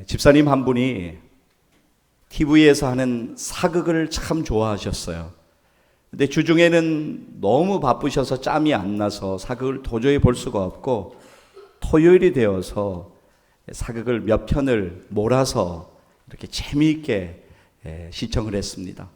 집사님 한 분이 TV에서 하는 사극을 참 좋아하셨어요. 근데 주중에는 너무 바쁘셔서 짬이 안 나서 사극을 도저히 볼 수가 없고, 토요일이 되어서 사극을 몇 편을 몰아서 이렇게 재미있게 시청을 했습니다.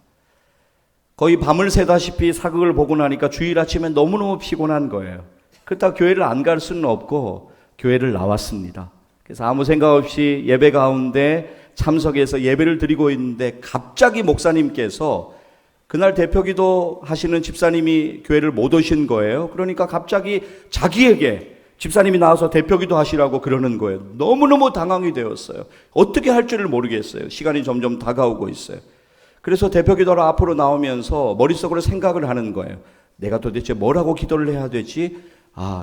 거의 밤을 새다시피 사극을 보고 나니까 주일 아침에 너무너무 피곤한 거예요. 그렇다고 교회를 안 갈 수는 없고 교회를 나왔습니다. 그래서 아무 생각 없이 예배 가운데 참석해서 예배를 드리고 있는데 갑자기 목사님께서, 그날 대표기도 하시는 집사님이 교회를 못 오신 거예요. 그러니까 갑자기 자기에게 집사님이 나와서 대표기도 하시라고 그러는 거예요. 너무너무 당황이 되었어요. 어떻게 할 줄을 모르겠어요. 시간이 점점 다가오고 있어요. 그래서 대표기도로 앞으로 나오면서 머릿속으로 생각을 하는 거예요. 내가 도대체 뭐라고 기도를 해야 되지?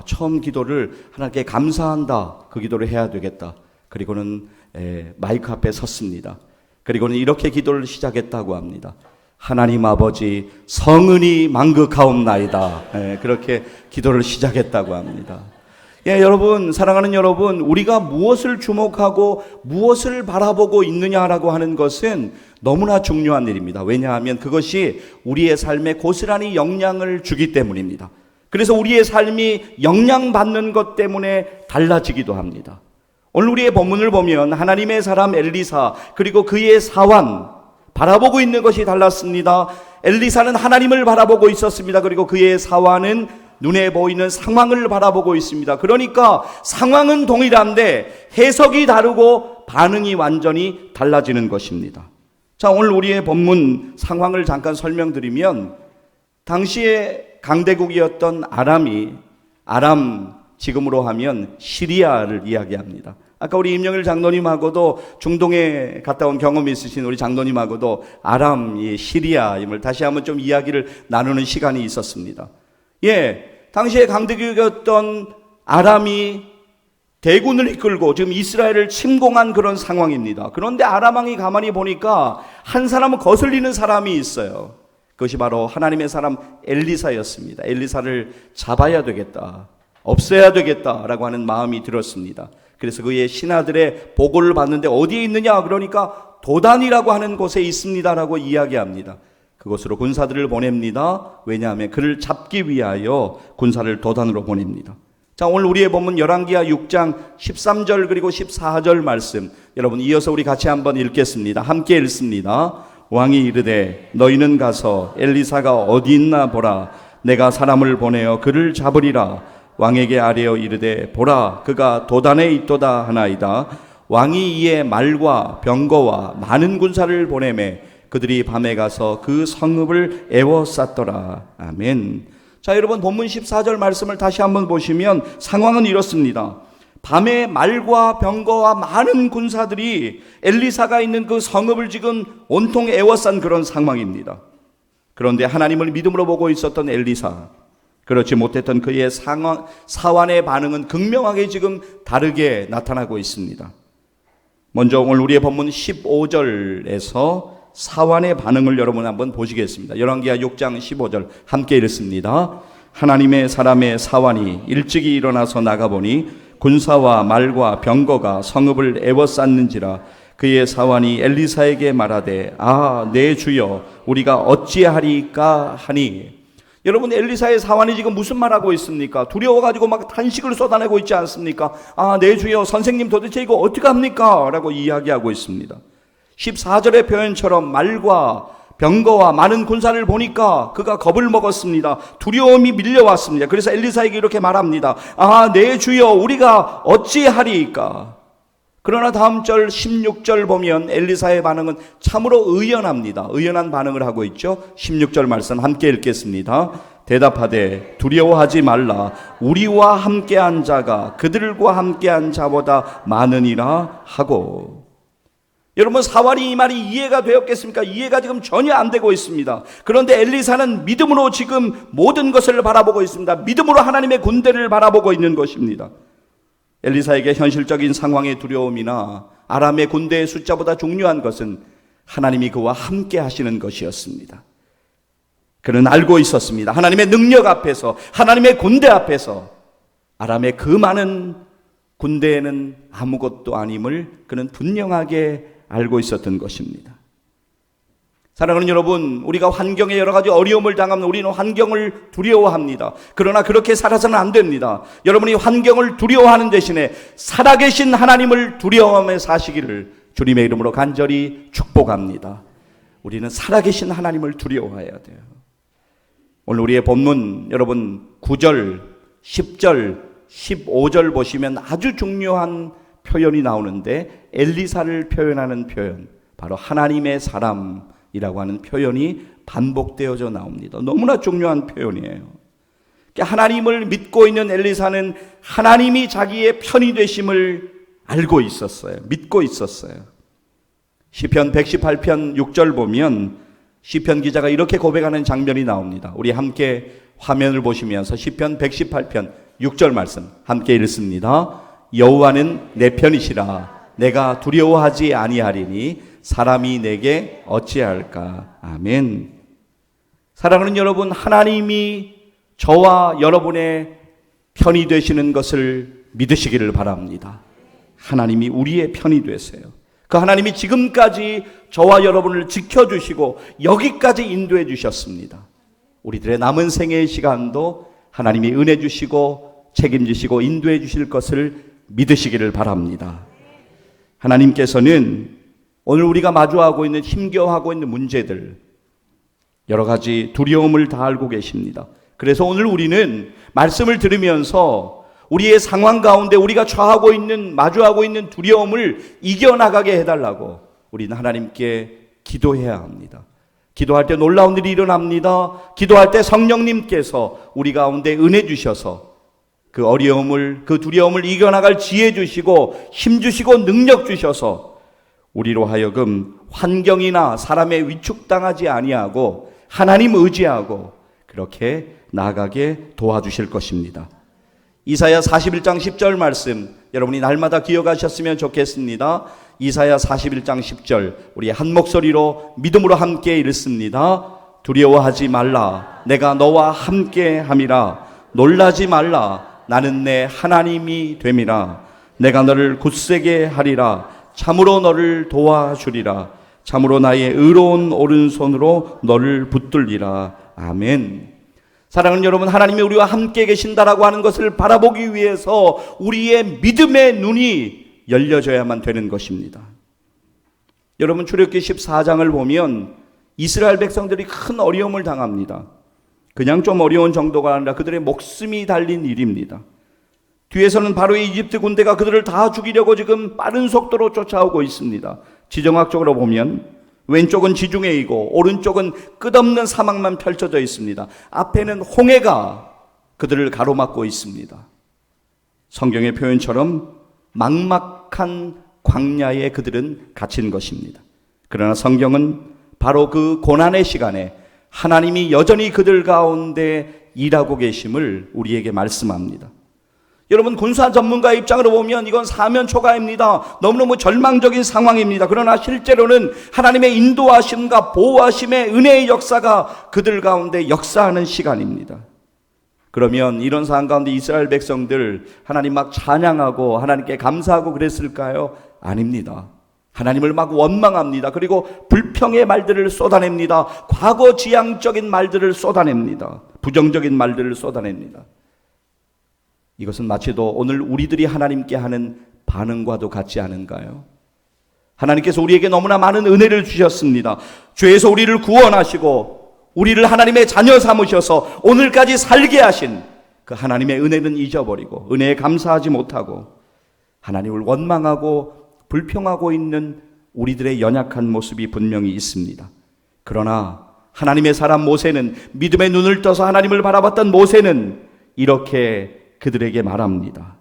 처음 기도를 하나님께 감사한다, 그 기도를 해야 되겠다. 그리고는 마이크 앞에 섰습니다. 그리고는 이렇게 기도를 시작했다고 합니다. 하나님 아버지, 성은이 만극하옵나이다. 그렇게 기도를 시작했다고 합니다. 여러분, 사랑하는 여러분, 우리가 무엇을 주목하고 무엇을 바라보고 있느냐라고 하는 것은 너무나 중요한 일입니다. 왜냐하면 그것이 우리의 삶에 고스란히 영향을 주기 때문입니다. 그래서 우리의 삶이 영향받는 것 때문에 달라지기도 합니다. 오늘 우리의 본문을 보면 하나님의 사람 엘리사, 그리고 그의 사환, 바라보고 있는 것이 달랐습니다. 엘리사는 하나님을 바라보고 있었습니다. 그리고 그의 사환은 눈에 보이는 상황을 바라보고 있습니다. 그러니까 상황은 동일한데 해석이 다르고 반응이 완전히 달라지는 것입니다. 자, 오늘 우리의 본문 상황을 잠깐 설명드리면, 당시에 강대국이었던 아람, 지금으로 하면 시리아를 이야기합니다. 아까 우리 임영일 장로님하고도 중동에 갔다 온 경험이 있으신 우리 장로님하고도 아람, 시리아임을 다시 한번 좀 이야기를 나누는 시간이 있었습니다. 당시에 강대국이었던 아람이 대군을 이끌고 지금 이스라엘을 침공한 그런 상황입니다. 그런데 아람 왕이 가만히 보니까 한 사람은 거슬리는 사람이 있어요. 그것이 바로 하나님의 사람 엘리사였습니다. 엘리사를 잡아야 되겠다, 없애야 되겠다라고 하는 마음이 들었습니다. 그래서 그의 신하들의 보고를 받는데 어디에 있느냐? 그러니까 도단이라고 하는 곳에 있습니다라고 이야기합니다. 그곳으로 군사들을 보냅니다. 왜냐하면 그를 잡기 위하여 군사를 도단으로 보냅니다. 자, 오늘 우리의 본문 열왕기하 6장 13절 그리고 14절 말씀, 여러분 이어서 우리 같이 한번 읽겠습니다. 함께 읽습니다. 왕이 이르되 너희는 가서 엘리사가 어디 있나 보라. 내가 사람을 보내어 그를 잡으리라. 왕에게 아뢰어 이르되 보라, 그가 도단에 있도다 하나이다. 왕이 이에 말과 병거와 많은 군사를 보내매 그들이 밤에 가서 그 성읍을 에워쌌더라. 아멘. 자, 여러분 본문 14절 말씀을 다시 한번 보시면 상황은 이렇습니다. 밤에 말과 병거와 많은 군사들이 엘리사가 있는 그 성읍을 지금 온통 에워싼 그런 상황입니다. 그런데 하나님을 믿음으로 보고 있었던 엘리사, 그렇지 못했던 그의 사환의 반응은 극명하게 지금 다르게 나타나고 있습니다. 먼저 오늘 우리의 본문 15절에서 사환의 반응을 여러분 한번 보시겠습니다. 열왕기하 6장 15절 함께 읽습니다. 하나님의 사람의 사환이 일찍이 일어나서 나가보니 군사와 말과 병거가 성읍을 에워쌌는지라. 그의 사환이 엘리사에게 말하되 내 주여, 우리가 어찌하리까 하니. 여러분, 엘리사의 사환이 지금 무슨 말하고 있습니까? 두려워가지고 막 탄식을 쏟아내고 있지 않습니까? 내 주여, 선생님 도대체 이거 어떡합니까? 라고 이야기하고 있습니다. 14절의 표현처럼 말과 병거와 많은 군사를 보니까 그가 겁을 먹었습니다. 두려움이 밀려왔습니다. 그래서 엘리사에게 이렇게 말합니다. 내 주여, 우리가 어찌하리까? 그러나 다음 절 16절 보면 엘리사의 반응은 참으로 의연합니다. 의연한 반응을 하고 있죠. 16절 말씀 함께 읽겠습니다. 대답하되 두려워하지 말라. 우리와 함께한 자가 그들과 함께한 자보다 많으니라 하고. 여러분, 사환이 이 말이 이해가 되었겠습니까? 이해가 지금 전혀 안 되고 있습니다. 그런데 엘리사는 믿음으로 지금 모든 것을 바라보고 있습니다. 믿음으로 하나님의 군대를 바라보고 있는 것입니다. 엘리사에게 현실적인 상황의 두려움이나 아람의 군대의 숫자보다 중요한 것은 하나님이 그와 함께 하시는 것이었습니다. 그는 알고 있었습니다. 하나님의 능력 앞에서, 하나님의 군대 앞에서 아람의 그 많은 군대에는 아무것도 아님을 그는 분명하게 알고 있었던 것입니다. 사랑하는 여러분, 우리가 환경에 여러 가지 어려움을 당하면 우리는 환경을 두려워합니다. 그러나 그렇게 살아서는 안 됩니다. 여러분이 환경을 두려워하는 대신에 살아계신 하나님을 두려워하며 사시기를 주님의 이름으로 간절히 축복합니다. 우리는 살아계신 하나님을 두려워해야 돼요. 오늘 우리의 본문 여러분 9절, 10절, 15절 보시면 아주 중요한 표현이 나오는데 엘리사를 표현하는 표현, 바로 하나님의 사람이라고 하는 표현이 반복되어져 나옵니다. 너무나 중요한 표현이에요. 하나님을 믿고 있는 엘리사는 하나님이 자기의 편이 되심을 알고 있었어요. 믿고 있었어요. 시편 118편 6절 보면 시편 기자가 이렇게 고백하는 장면이 나옵니다. 우리 함께 화면을 보시면서 시편 118편 6절 말씀 함께 읽습니다. 여호와는 내 편이시라. 내가 두려워하지 아니하리니 사람이 내게 어찌할까. 아멘. 사랑하는 여러분, 하나님이 저와 여러분의 편이 되시는 것을 믿으시기를 바랍니다. 하나님이 우리의 편이 되세요. 그 하나님이 지금까지 저와 여러분을 지켜주시고 여기까지 인도해 주셨습니다. 우리들의 남은 생애의 시간도 하나님이 은혜 주시고 책임지시고 인도해 주실 것을 믿으시기를 바랍니다. 하나님께서는 오늘 우리가 마주하고 있는 힘겨워하고 있는 문제들, 여러 가지 두려움을 다 알고 계십니다. 그래서 오늘 우리는 말씀을 들으면서 우리의 상황 가운데 우리가 마주하고 있는 두려움을 이겨나가게 해달라고 우리는 하나님께 기도해야 합니다. 기도할 때 놀라운 일이 일어납니다. 기도할 때 성령님께서 우리 가운데 은혜 주셔서 그 어려움을, 그 두려움을 이겨나갈 지혜 주시고 힘 주시고 능력 주셔서 우리로 하여금 환경이나 사람에 위축당하지 아니하고 하나님 의지하고 그렇게 나아가게 도와주실 것입니다. 이사야 41장 10절 말씀 여러분이 날마다 기억하셨으면 좋겠습니다. 이사야 41장 10절 우리 한 목소리로 믿음으로 함께 읽습니다. 두려워하지 말라. 내가 너와 함께 함이라. 놀라지 말라. 나는 내 하나님이 됨이라. 내가 너를 굳세게 하리라. 참으로 너를 도와주리라. 참으로 나의 의로운 오른손으로 너를 붙들리라. 아멘. 사랑하는 여러분, 하나님이 우리와 함께 계신다라고 하는 것을 바라보기 위해서 우리의 믿음의 눈이 열려져야만 되는 것입니다. 여러분, 출애굽기 14장을 보면 이스라엘 백성들이 큰 어려움을 당합니다. 그냥 좀 어려운 정도가 아니라 그들의 목숨이 달린 일입니다. 뒤에서는 바로 이집트 군대가 그들을 다 죽이려고 지금 빠른 속도로 쫓아오고 있습니다. 지정학적으로 보면 왼쪽은 지중해이고 오른쪽은 끝없는 사막만 펼쳐져 있습니다. 앞에는 홍해가 그들을 가로막고 있습니다. 성경의 표현처럼 막막한 광야에 그들은 갇힌 것입니다. 그러나 성경은 바로 그 고난의 시간에 하나님이 여전히 그들 가운데 일하고 계심을 우리에게 말씀합니다. 여러분, 군사 전문가의 입장으로 보면 이건 사면초가입니다. 너무너무 절망적인 상황입니다. 그러나 실제로는 하나님의 인도하심과 보호하심의 은혜의 역사가 그들 가운데 역사하는 시간입니다. 그러면 이런 상황 가운데 이스라엘 백성들 하나님 막 찬양하고 하나님께 감사하고 그랬을까요? 아닙니다. 하나님을 막 원망합니다. 그리고 불평의 말들을 쏟아냅니다. 과거지향적인 말들을 쏟아냅니다. 부정적인 말들을 쏟아냅니다. 이것은 마치도 오늘 우리들이 하나님께 하는 반응과도 같지 않은가요? 하나님께서 우리에게 너무나 많은 은혜를 주셨습니다. 죄에서 우리를 구원하시고 우리를 하나님의 자녀 삼으셔서 오늘까지 살게 하신 그 하나님의 은혜는 잊어버리고 은혜에 감사하지 못하고 하나님을 원망하고 불평하고 있는 우리들의 연약한 모습이 분명히 있습니다. 그러나 하나님의 사람 모세는, 믿음의 눈을 떠서 하나님을 바라봤던 모세는 이렇게 그들에게 말합니다.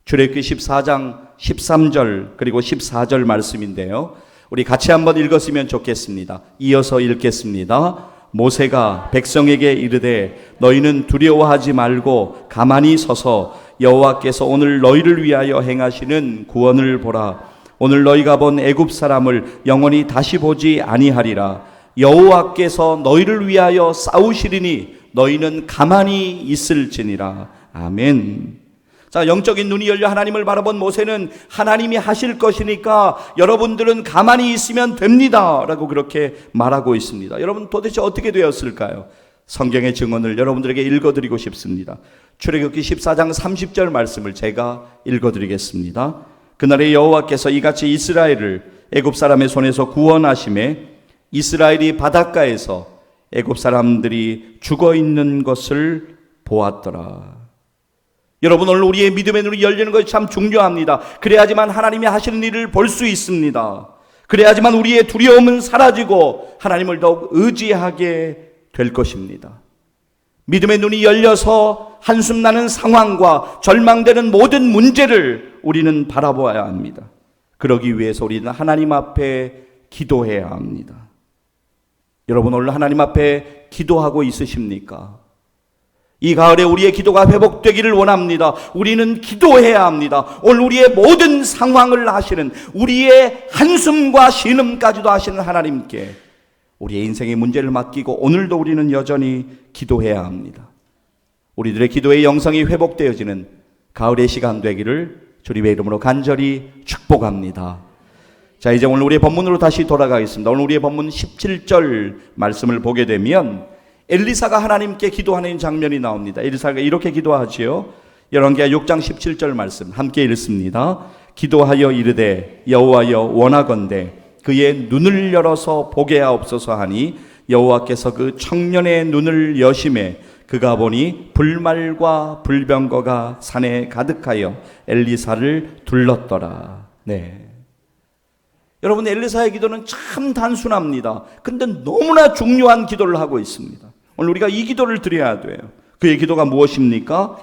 출애굽기 14장 13절 그리고 14절 말씀인데요, 우리 같이 한번 읽었으면 좋겠습니다. 이어서 읽겠습니다. 모세가 백성에게 이르되 너희는 두려워하지 말고 가만히 서서 여호와께서 오늘 너희를 위하여 행하시는 구원을 보라. 오늘 너희가 본 애굽 사람을 영원히 다시 보지 아니하리라. 여호와께서 너희를 위하여 싸우시리니 너희는 가만히 있을지니라. 아멘. 자, 영적인 눈이 열려 하나님을 바라본 모세는 하나님이 하실 것이니까 여러분들은 가만히 있으면 됩니다 라고 그렇게 말하고 있습니다. 여러분 도대체 어떻게 되었을까요? 성경의 증언을 여러분들에게 읽어드리고 싶습니다. 출애굽기 14장 30절 말씀을 제가 읽어드리겠습니다. 그날에 여호와께서 이같이 이스라엘을 애굽 사람의 손에서 구원하심에 이스라엘이 바닷가에서 애굽 사람들이 죽어 있는 것을 보았더라. 여러분, 오늘 우리의 믿음의 눈이 열리는 것이 참 중요합니다. 그래야지만 하나님이 하시는 일을 볼 수 있습니다. 그래야지만 우리의 두려움은 사라지고 하나님을 더욱 의지하게 될 것입니다. 믿음의 눈이 열려서 한숨 나는 상황과 절망되는 모든 문제를 우리는 바라보아야 합니다. 그러기 위해서 우리는 하나님 앞에 기도해야 합니다. 여러분, 오늘 하나님 앞에 기도하고 있으십니까? 이 가을에 우리의 기도가 회복되기를 원합니다. 우리는 기도해야 합니다. 오늘 우리의 모든 상황을 아시는, 우리의 한숨과 신음까지도 아시는 하나님께 우리의 인생의 문제를 맡기고 오늘도 우리는 여전히 기도해야 합니다. 우리들의 기도의 영성이 회복되어지는 가을의 시간 되기를 주님의 이름으로 간절히 축복합니다. 자, 이제 오늘 우리의 본문으로 다시 돌아가겠습니다. 오늘 우리의 본문 17절 말씀을 보게 되면 엘리사가 하나님께 기도하는 장면이 나옵니다. 엘리사가 이렇게 기도하지요. 열왕기하 6장 17절 말씀 함께 읽습니다. 기도하여 이르되 여호와여 원하건대 그의 눈을 열어서 보게 하옵소서 하니 여호와께서 그 청년의 눈을 여심해 그가 보니 불말과 불병거가 산에 가득하여 엘리사를 둘렀더라. 네. 여러분, 엘리사의 기도는 참 단순합니다. 근데 너무나 중요한 기도를 하고 있습니다. 오늘 우리가 이 기도를 드려야 돼요. 그의 기도가 무엇입니까?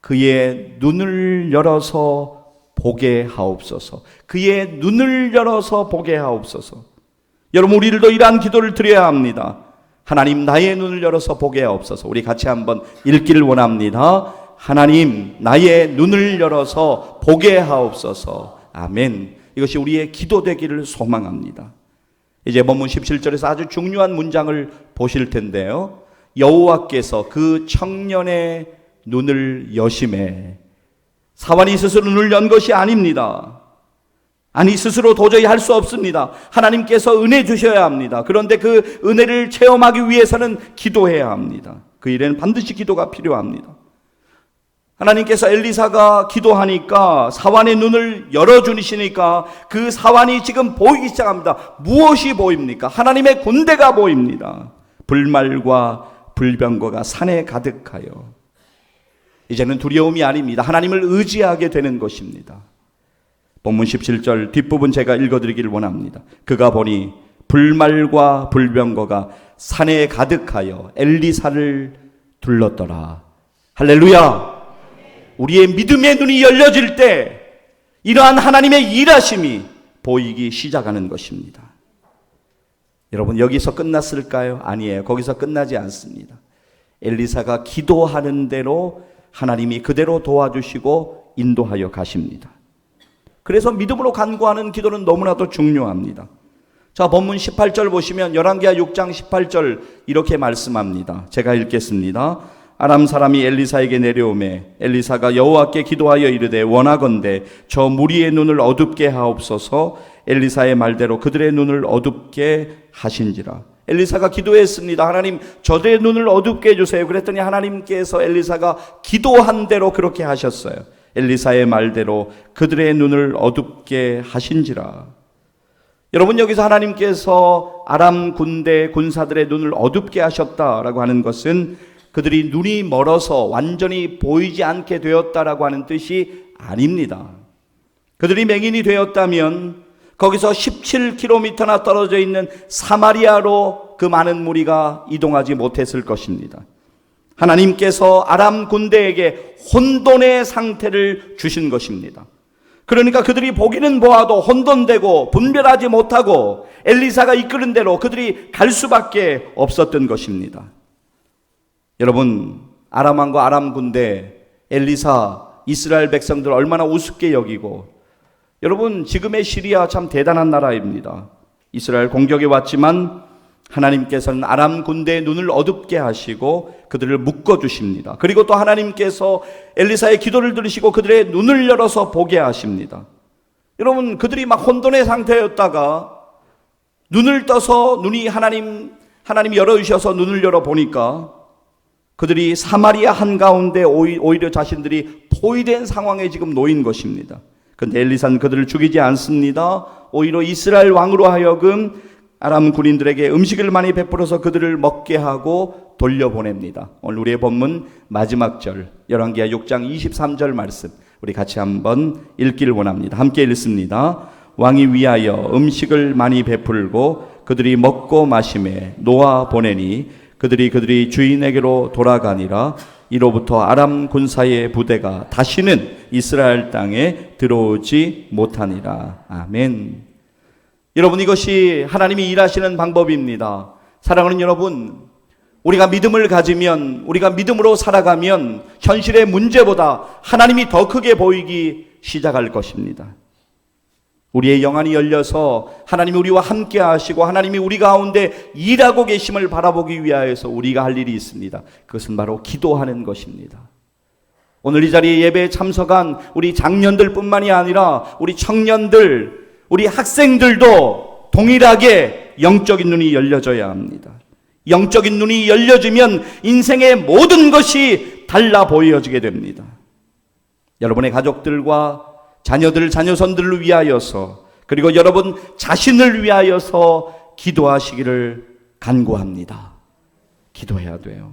그의 눈을 열어서 보게 하옵소서. 그의 눈을 열어서 보게 하옵소서. 여러분, 우리들도 이러한 기도를 드려야 합니다. 하나님, 나의 눈을 열어서 보게 하옵소서. 우리 같이 한번 읽기를 원합니다. 하나님, 나의 눈을 열어서 보게 하옵소서. 아멘. 이것이 우리의 기도 되기를 소망합니다. 이제 본문 17절에서 아주 중요한 문장을 보실 텐데요. 여호와께서 그 청년의 눈을 여심해. 사환이 스스로 눈을 연 것이 아닙니다. 아니, 스스로 도저히 할 수 없습니다. 하나님께서 은혜 주셔야 합니다. 그런데 그 은혜를 체험하기 위해서는 기도해야 합니다. 그 일에는 반드시 기도가 필요합니다. 하나님께서 엘리사가 기도하니까 사환의 눈을 열어주시니까 그 사환이 지금 보이기 시작합니다. 무엇이 보입니까? 하나님의 군대가 보입니다. 불말과 불병거가 산에 가득하여. 이제는 두려움이 아닙니다. 하나님을 의지하게 되는 것입니다. 본문 17절 뒷부분 제가 읽어드리기를 원합니다. 그가 보니 불말과 불병거가 산에 가득하여 엘리사를 둘렀더라. 할렐루야. 우리의 믿음의 눈이 열려질 때 이러한 하나님의 일하심이 보이기 시작하는 것입니다. 여러분, 여기서 끝났을까요? 아니에요. 거기서 끝나지 않습니다. 엘리사가 기도하는 대로 하나님이 그대로 도와주시고 인도하여 가십니다. 그래서 믿음으로 간구하는 기도는 너무나도 중요합니다. 자, 본문 18절 보시면 열왕기하 6장 18절 이렇게 말씀합니다. 제가 읽겠습니다. 아람 사람이 엘리사에게 내려오매 엘리사가 여호와께 기도하여 이르되 원하건대 저 무리의 눈을 어둡게 하옵소서. 엘리사의 말대로 그들의 눈을 어둡게 하신지라. 엘리사가 기도했습니다. 하나님, 저들의 눈을 어둡게 해주세요. 그랬더니 하나님께서 엘리사가 기도한 대로 그렇게 하셨어요. 엘리사의 말대로 그들의 눈을 어둡게 하신지라. 여러분, 여기서 하나님께서 아람 군대 군사들의 눈을 어둡게 하셨다라고 하는 것은 그들이 눈이 멀어서 완전히 보이지 않게 되었다라고 하는 뜻이 아닙니다. 그들이 맹인이 되었다면 거기서 17km나 떨어져 있는 사마리아로 그 많은 무리가 이동하지 못했을 것입니다. 하나님께서 아람 군대에게 혼돈의 상태를 주신 것입니다. 그러니까 그들이 보기는 보아도 혼돈되고 분별하지 못하고 엘리사가 이끄는 대로 그들이 갈 수밖에 없었던 것입니다. 여러분, 아람 왕과 아람 군대, 엘리사, 이스라엘 백성들 얼마나 우습게 여기고, 여러분, 지금의 시리아 참 대단한 나라입니다. 이스라엘 공격에 왔지만 하나님께서는 아람 군대의 눈을 어둡게 하시고 그들을 묶어주십니다. 그리고 또 하나님께서 엘리사의 기도를 들으시고 그들의 눈을 열어서 보게 하십니다. 여러분, 그들이 막 혼돈의 상태였다가 눈을 떠서 하나님이 열어주셔서 눈을 열어보니까 그들이 사마리아 한가운데 오히려 자신들이 포위된 상황에 지금 놓인 것입니다. 그런데 엘리사는 그들을 죽이지 않습니다. 오히려 이스라엘 왕으로 하여금 아람 군인들에게 음식을 많이 베풀어서 그들을 먹게 하고 돌려보냅니다. 오늘 우리의 본문 마지막 절 열왕기하 6장 23절 말씀 우리 같이 한번 읽기를 원합니다. 함께 읽습니다. 왕이 위하여 음식을 많이 베풀고 그들이 먹고 마시매 놓아 보내니 그들이 주인에게로 돌아가니라. 이로부터 아람 군사의 부대가 다시는 이스라엘 땅에 들어오지 못하니라. 아멘. 여러분, 이것이 하나님이 일하시는 방법입니다. 사랑하는 여러분, 우리가 믿음을 가지면, 우리가 믿음으로 살아가면 현실의 문제보다 하나님이 더 크게 보이기 시작할 것입니다. 우리의 영안이 열려서 하나님이 우리와 함께 하시고 하나님이 우리 가운데 일하고 계심을 바라보기 위하여서 우리가 할 일이 있습니다. 그것은 바로 기도하는 것입니다. 오늘 이 자리에 예배에 참석한 우리 장년들 뿐만이 아니라 우리 청년들, 우리 학생들도 동일하게 영적인 눈이 열려져야 합니다. 영적인 눈이 열려지면 인생의 모든 것이 달라 보여지게 됩니다. 여러분의 가족들과 자녀들, 자녀손들을 위하여서 그리고 여러분 자신을 위하여서 기도하시기를 간구합니다. 기도해야 돼요.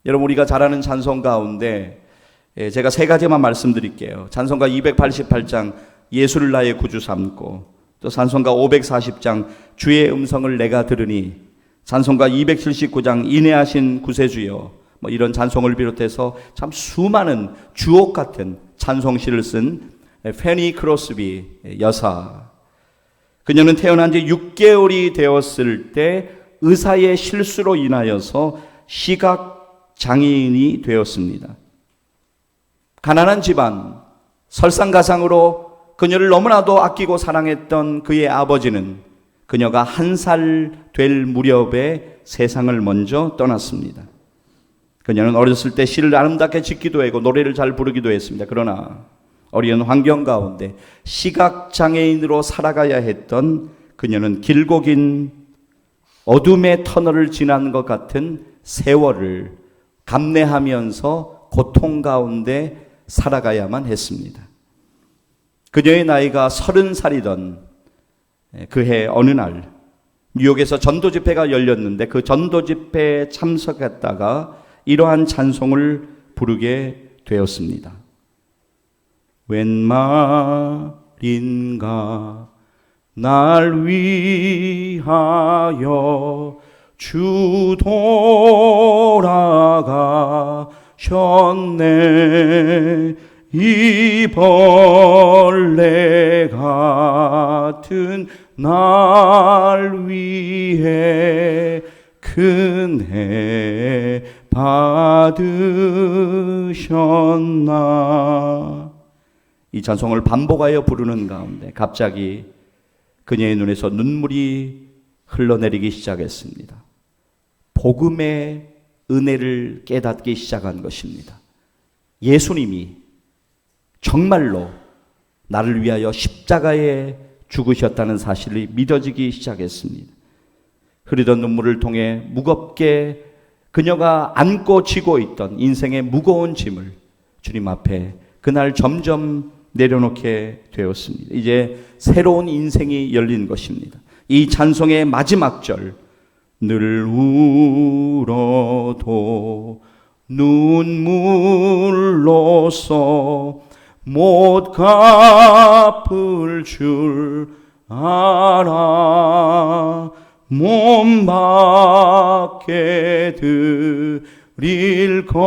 여러분, 우리가 잘 아는 찬송 가운데 제가 세 가지만 말씀드릴게요. 찬송가 288장 예수를 나의 구주 삼고, 또 찬송가 540장 주의 음성을 내가 들으니, 찬송가 279장 인내하신 구세주여, 이런 찬송을 비롯해서 참 수많은 주옥 같은 찬송시를 쓴 페니 크로스비 여사. 그녀는 태어난 지 6개월이 되었을 때 의사의 실수로 인하여서 시각 장애인이 되었습니다. 가난한 집안, 설상가상으로 그녀를 너무나도 아끼고 사랑했던 그의 아버지는 그녀가 1살 될 무렵에 세상을 먼저 떠났습니다. 그녀는 어렸을 때 시를 아름답게 짓기도 하고 노래를 잘 부르기도 했습니다. 그러나 어려운 환경 가운데 시각장애인으로 살아가야 했던 그녀는 길고 긴 어둠의 터널을 지난 것 같은 세월을 감내하면서 고통 가운데 살아가야만 했습니다. 그녀의 나이가 30살이던 그해 어느 날 뉴욕에서 전도 집회가 열렸는데 그 전도 집회에 참석했다가 이러한 찬송을 부르게 되었습니다. 웬 말인가 날 위하여 주 돌아가셨네. 이 벌레 같은 날 위해 큰애 받으셨나. 이 찬송을 반복하여 부르는 가운데 갑자기 그녀의 눈에서 눈물이 흘러내리기 시작했습니다. 복음의 은혜를 깨닫기 시작한 것입니다. 예수님이 정말로 나를 위하여 십자가에 죽으셨다는 사실이 믿어지기 시작했습니다. 흐르던 눈물을 통해 무겁게 그녀가 안고 지고 있던 인생의 무거운 짐을 주님 앞에 그날 점점 내려놓게 되었습니다. 이제 새로운 인생이 열린 것입니다. 이 찬송의 마지막 절, 늘 울어도 눈물로써 못 갚을 줄 알아. 몸 밖에 드릴 것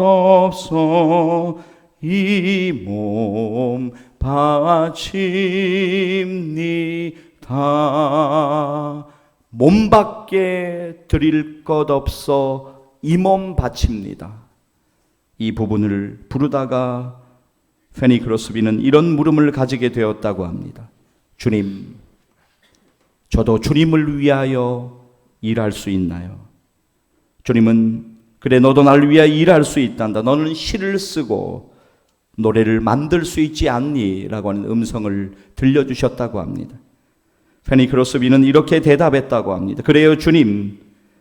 없어 이 몸 바칩니다. 몸 밖에 드릴 것 없어 이 몸 바칩니다. 이 부분을 부르다가 페니 크로스비는 이런 물음을 가지게 되었다고 합니다. 주님, 저도 주님을 위하여 일할 수 있나요? 주님은 그래 너도 나를 위하여 일할 수 있단다. 너는 시를 쓰고 노래를 만들 수 있지 않니? 라고 하는 음성을 들려주셨다고 합니다. 페니 크로스비는 이렇게 대답했다고 합니다. 그래요 주님,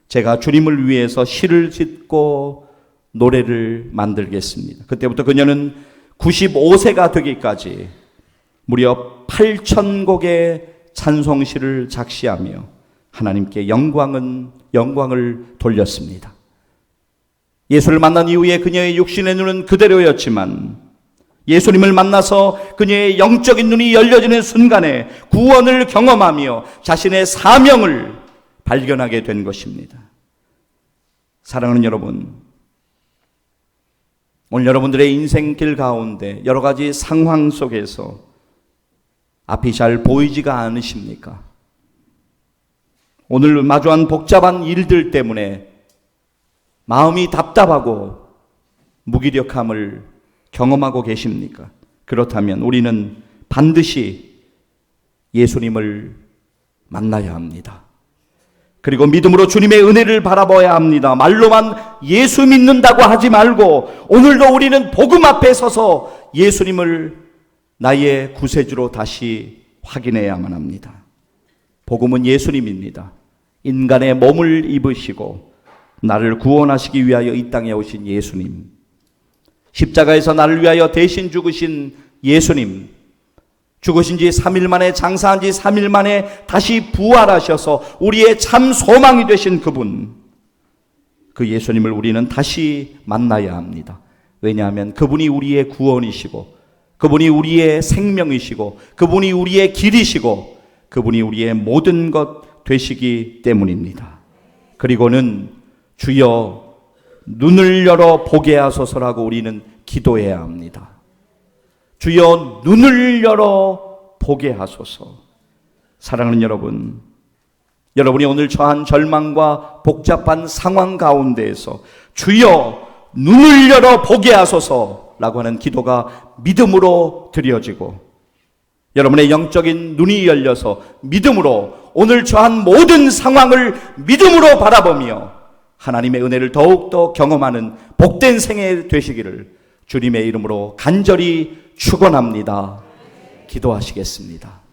제가 주님을 위해서 시를 짓고 노래를 만들겠습니다. 그때부터 그녀는 95세가 되기까지 무려 8,000곡의 찬송시를 작시하며 하나님께 영광을 돌렸습니다. 예수를 만난 이후에 그녀의 육신의 눈은 그대로였지만 예수님을 만나서 그녀의 영적인 눈이 열려지는 순간에 구원을 경험하며 자신의 사명을 발견하게 된 것입니다. 사랑하는 여러분, 오늘 여러분들의 인생길 가운데 여러 가지 상황 속에서 앞이 잘 보이지가 않으십니까? 오늘 마주한 복잡한 일들 때문에 마음이 답답하고 무기력함을 경험하고 계십니까? 그렇다면 우리는 반드시 예수님을 만나야 합니다. 그리고 믿음으로 주님의 은혜를 바라봐야 합니다. 말로만 예수 믿는다고 하지 말고 오늘도 우리는 복음 앞에 서서 예수님을 나의 구세주로 다시 확인해야만 합니다. 복음은 예수님입니다. 인간의 몸을 입으시고 나를 구원하시기 위하여 이 땅에 오신 예수님, 십자가에서 나를 위하여 대신 죽으신 예수님, 죽으신 지 3일 만에, 장사한 지 3일 만에 다시 부활하셔서 우리의 참 소망이 되신 그분, 그 예수님을 우리는 다시 만나야 합니다. 왜냐하면 그분이 우리의 구원이시고 그분이 우리의 생명이시고 그분이 우리의 길이시고 그분이 우리의 모든 것 되시기 때문입니다. 그리고는 주여 눈을 열어 보게 하소서라고 우리는 기도해야 합니다. 주여 눈을 열어 보게 하소서. 사랑하는 여러분, 여러분이 오늘 처한 절망과 복잡한 상황 가운데에서 주여 눈을 열어 보게 하소서라고 하는 기도가 믿음으로 드려지고 여러분의 영적인 눈이 열려서 믿음으로 오늘 처한 모든 상황을 믿음으로 바라보며 하나님의 은혜를 더욱더 경험하는 복된 생애 되시기를 주님의 이름으로 간절히 축원합니다. 기도하시겠습니다.